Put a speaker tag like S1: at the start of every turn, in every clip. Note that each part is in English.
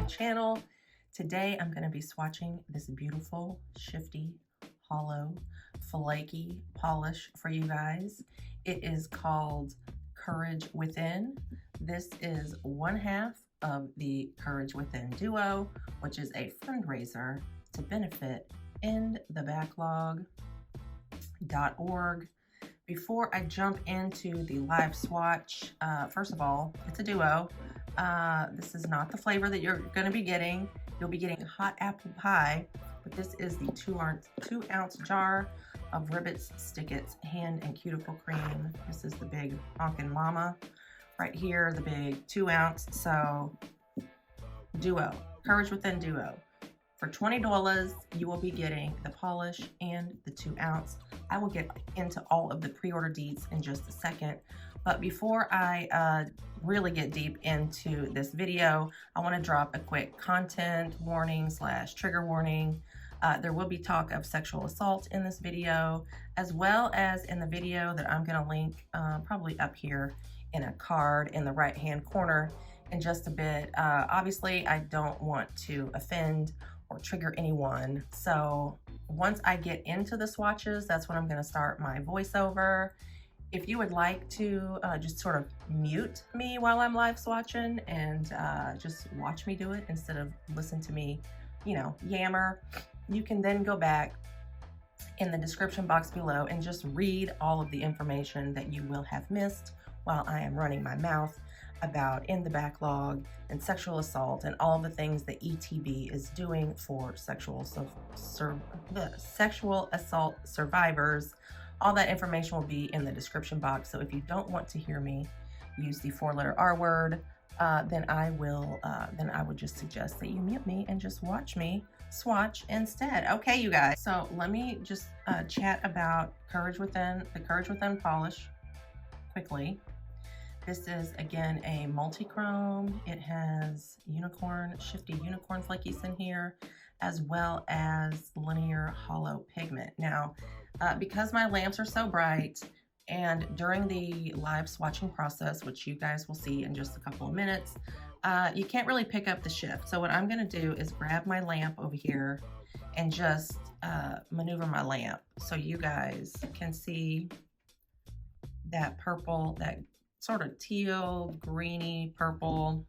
S1: channel. Today I'm going to be swatching this beautiful, shifty, hollow, flaky polish for you guys. It is called Courage Within. This is one half of the Courage Within duo, which is a fundraiser to benefit endthebacklog.org. Before I jump into the live swatch, first of all, it's a duo. This is not the flavor that you're going to be getting. You'll be getting hot apple pie, but this is the 2-ounce jar of Ribbits Stickits hand and cuticle cream. This is the big honkin' mama right here, the big 2-ounce. So duo, Courage Within duo. For $20, you will be getting the polish and the 2-ounce. I will get into all of the pre-order deets in just a second. But before I really get deep into this video, I want to drop a quick content warning / trigger warning. There will be talk of sexual assault in this video, as well as in the video that I'm going to link probably up here in a card in the right-hand corner in just a bit. Obviously, I don't want to offend or trigger anyone. So once I get into the swatches, that's when I'm going to start my voiceover. If you would like to just sort of mute me while I'm live swatching and just watch me do it instead of listen to me, you know, yammer, you can then go back in the description box below and just read all of the information that you will have missed while I am running my mouth about In the Backlog and sexual assault and all the things that ETB is doing for sexual assault survivors. All that information will be in the description box. So if you don't want to hear me use the 4-letter R word, then I would just suggest that you mute me and just watch me swatch instead. Okay, you guys. So let me just chat about Courage Within, the Courage Within polish quickly. This is, again, a multichrome. It has shifty unicorn flakies in here, as well as linear hollow pigment. Now, because my lamps are so bright, and during the live swatching process, which you guys will see in just a couple of minutes, you can't really pick up the shift. So what I'm gonna do is grab my lamp over here and just maneuver my lamp so you guys can see that purple, that sort of teal, greeny, purple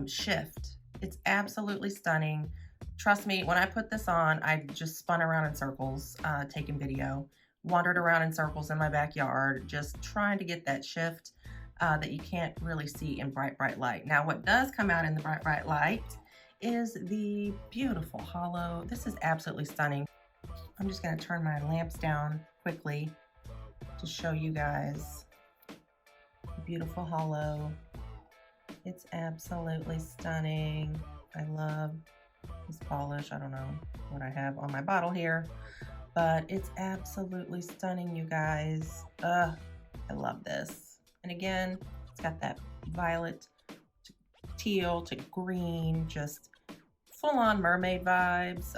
S1: shift. It's absolutely stunning. Trust me, when I put this on, I just spun around in circles, taking video, wandered around in circles in my backyard, just trying to get that shift that you can't really see in bright, bright light. Now, what does come out in the bright, bright light is the beautiful hollow. This is absolutely stunning. I'm just gonna turn my lamps down quickly to show you guys the beautiful hollow. It's absolutely stunning. I love this polish. I don't know what I have on my bottle here, but it's absolutely stunning, you guys. I love this. And again, it's got that violet to teal to green, just full-on mermaid vibes,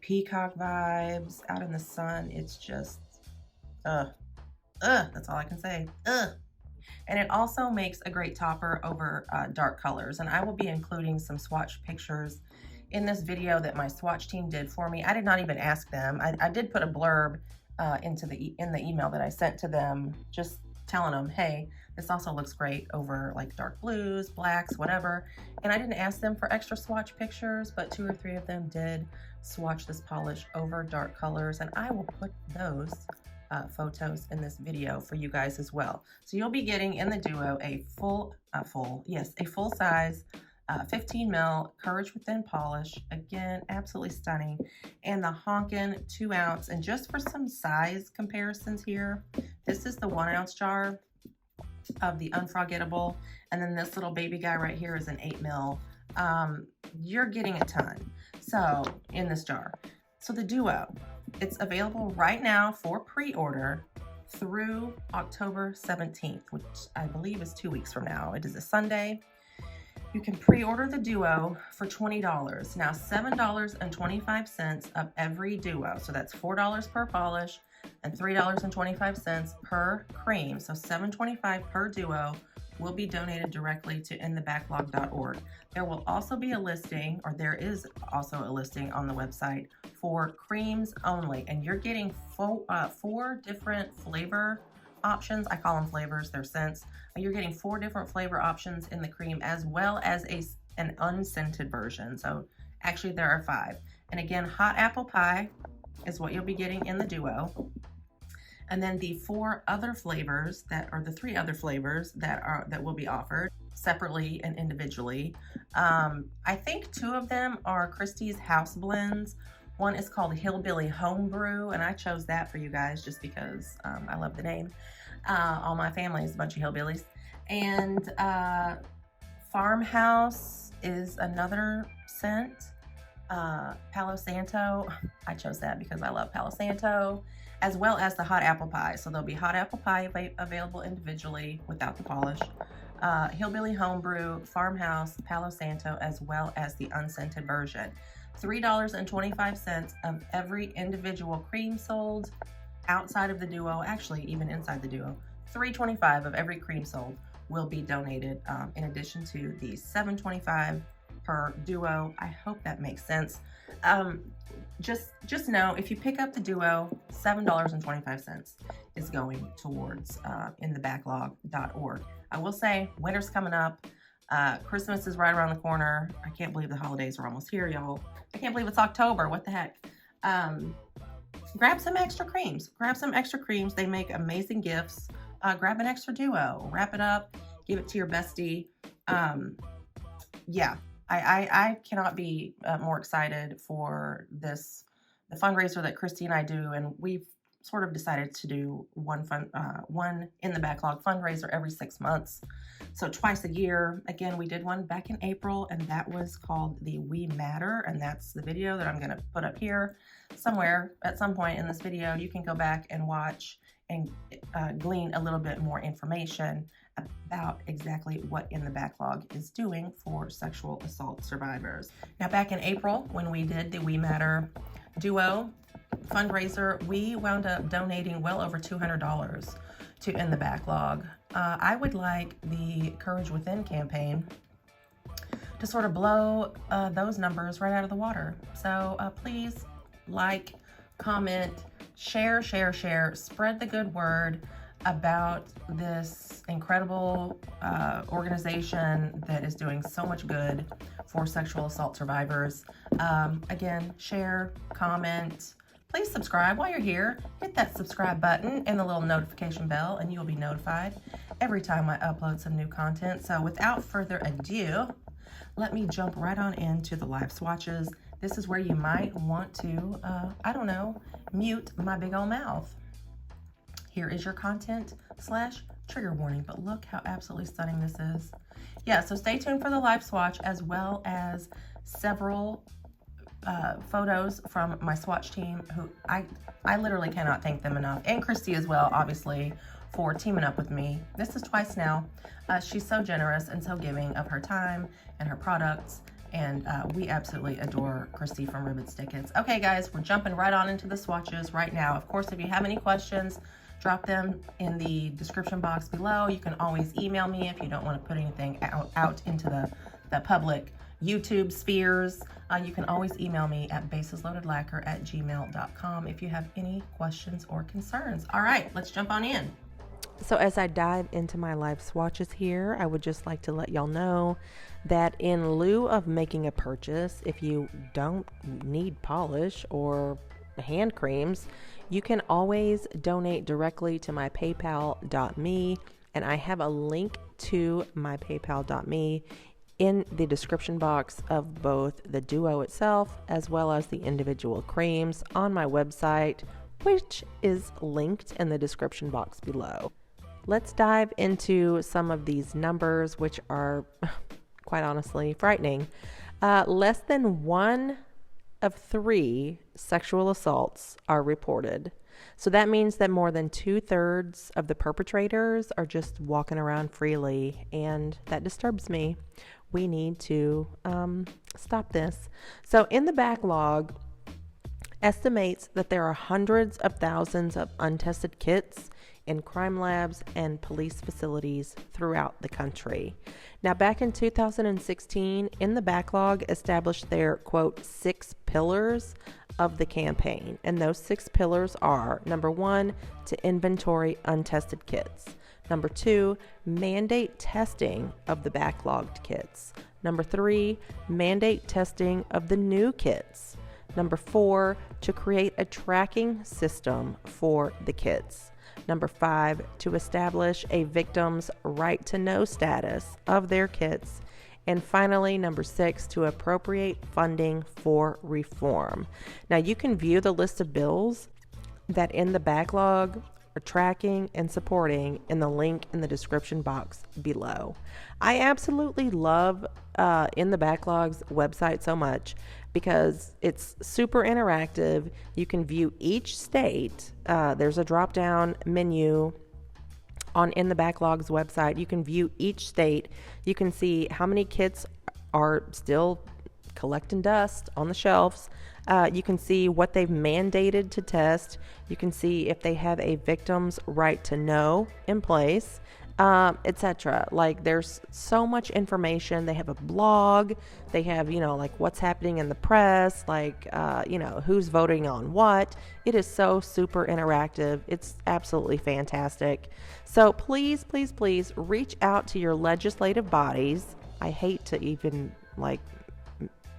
S1: peacock vibes out in the sun. It's just, that's all I can say. And it also makes a great topper over dark colors. And I will be including some swatch pictures in this video that my swatch team did for me. I did not even ask them. I did put a blurb in the email that I sent to them, just telling them, hey, this also looks great over like dark blues, blacks, whatever. And I didn't ask them for extra swatch pictures, but 2 or 3 of them did swatch this polish over dark colors. And I will put those photos in this video for you guys as well. So you'll be getting in the duo a full size 15 ml Courage Within polish. Again, absolutely stunning. And the honkin' 2-ounce. And just for some size comparisons here, this is the 1-ounce jar of the Un-frog-gettable. And then this little baby guy right here is an 8 ml. You're getting a ton. So in this jar. So the duo, it's available right now for pre-order through October 17th, which I believe is 2 weeks from now. It is a Sunday. You can pre-order the duo for $20. Now, $7.25 of every duo. So that's $4 per polish and $3.25 per cream. So $7.25 per duo will be donated directly to endthebacklog.org. There will also be a listing, or there is also a listing on the website for creams only, and you're getting four different flavor options. I call them flavors, they're scents. You're getting 4 different flavor options in the cream, as well as an unscented version. So actually there are 5. And again, hot apple pie is what you'll be getting in the duo. And then the 4 other flavors the 3 other flavors that will be offered separately and individually. I think 2 of them are Kristy's house blends. One is called Hillbilly Homebrew, and I chose that for you guys just because I love the name. All my family is a bunch of hillbillies. And Farmhouse is another scent. Palo Santo, I chose that because I love Palo Santo, as well as the hot apple pie. So there'll be hot apple pie available individually without the polish. Hillbilly Homebrew, Farmhouse, Palo Santo, as well as the unscented version. $3.25 of every individual cream sold outside of the duo, actually even inside the duo. $3.25 of every cream sold will be donated, in addition to the $7.25 per duo. I hope that makes sense. Just know, if you pick up the duo, $7.25 is going towards endthebacklog.org. I will say, winter's coming up. Christmas is right around the corner. I can't believe the holidays are almost here, y'all. I can't believe it's October. What the heck? Grab some extra creams. Grab some extra creams. They make amazing gifts. Grab an extra duo. Wrap it up. Give it to your bestie. Yeah. I cannot be more excited for the fundraiser that Kristy and I do, and we've sort of decided to do one in the backlog fundraiser every 6 months, so twice a year. Again, we did one back in April, and that was called the We Matter, and that's the video that I'm going to put up here somewhere at some point in this video. You can go back and watch and glean a little bit more information about exactly what In the Backlog is doing for sexual assault survivors. Now, back in April, when we did the We Matter duo fundraiser, we wound up donating well over $200 to In the Backlog. I would like the Courage Within campaign to sort of blow those numbers right out of the water. So please like, comment, share, spread the good word about this incredible organization that is doing so much good for sexual assault survivors. Again, share, comment, please subscribe while you're here. Hit that subscribe button and the little notification bell, and you'll be notified every time I upload some new content. So without further ado, let me jump right on into the live swatches. This is where you might want to, I don't know, mute my big old mouth. Here is your content / trigger warning, but look how absolutely stunning this is. Yeah, so stay tuned for the live swatch, as well as several photos from my swatch team, who I literally cannot thank them enough, and Kristy as well, obviously, for teaming up with me. This is twice now. She's so generous and so giving of her time and her products, and we absolutely adore Kristy from Ribbits Stickits. Okay, guys, we're jumping right on into the swatches right now. Of course, if you have any questions, drop them in the description box below. You can always email me if you don't want to put anything out into the public YouTube spheres. You can always email me at basesloadedlacquer@gmail.com if you have any questions or concerns. All right, let's jump on in. So as I dive into my live swatches here, I would just like to let y'all know that in lieu of making a purchase, if you don't need polish or hand creams, you can always donate directly to my paypal.me, and I have a link to my paypal.me in the description box of both the duo itself as well as the individual creams on my website, which is linked in the description box below. Let's dive into some of these numbers, which are quite honestly frightening. Less than 1 of 3 sexual assaults are reported. So that means that more than 2/3 of the perpetrators are just walking around freely, and that disturbs me. We need to stop this. So In the Backlog estimates that there are hundreds of thousands of untested kits
S2: in crime labs and police facilities throughout the country. Now, back in 2016, In the Backlog established their, quote, 6 pillars of the campaign. And those 6 pillars are, number 1, to inventory untested kits. Number 2, mandate testing of the backlogged kits. Number 3, mandate testing of the new kits. Number 4, to create a tracking system for the kits. Number 5, to establish a victim's right to know status of their kits. And finally, number 6, to appropriate funding for reform. Now, you can view the list of bills that In the Backlog are tracking and supporting in the link in the description box below. I absolutely love In the Backlog's website so much because it's super interactive. You can view each state. There's a drop-down menu on In the Backlog's website. You can view each state. You can see how many kits are still collecting dust on the shelves. You can see what they've mandated to test. You can see if they have a victim's right to know in place, etc. Like, there's so much information. They have a blog. They have, like what's happening in the press, like, who's voting on what. It is so super interactive. It's absolutely fantastic. So please, please, please reach out to your legislative bodies. I hate to even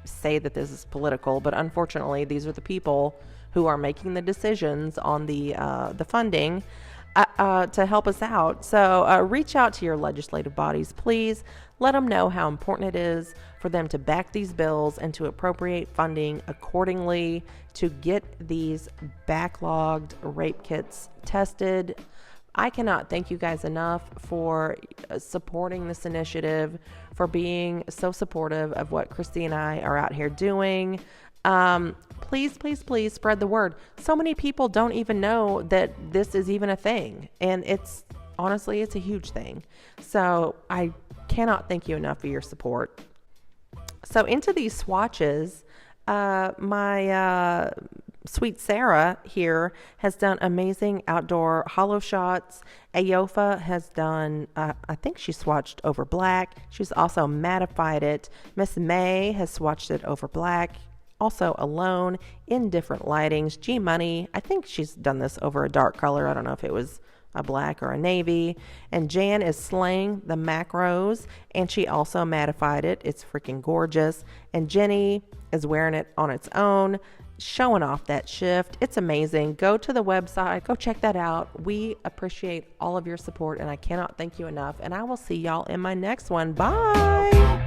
S2: say that this is political, but unfortunately these are the people who are making the decisions on the funding to help us out. So reach out to your legislative bodies, please. Let them know how important it is for them to back these bills and to appropriate funding accordingly to get these backlogged rape kits tested. I cannot thank you guys enough for supporting this initiative, for being so supportive of what Kristy and I are out here doing. Please, please, please spread the word. So many people don't even know that this is even a thing. And honestly, it's a huge thing. So I cannot thank you enough for your support. So into these swatches, my sweet Sarah here has done amazing outdoor holo shots. Ayofa has done, I think she swatched over black. She's also mattified it. Miss May has swatched it over black, also alone in different lightings. G Money, I think she's done this over a dark color. I don't know if it was a black or a navy. And Jan is slaying the macros, and she also mattified it. It's freaking gorgeous. And Jenny is wearing it on its own, showing off that shift. It's amazing. Go to the website, go check that out. We appreciate all of your support, and I cannot thank you enough. And I will see y'all in my next one. Bye.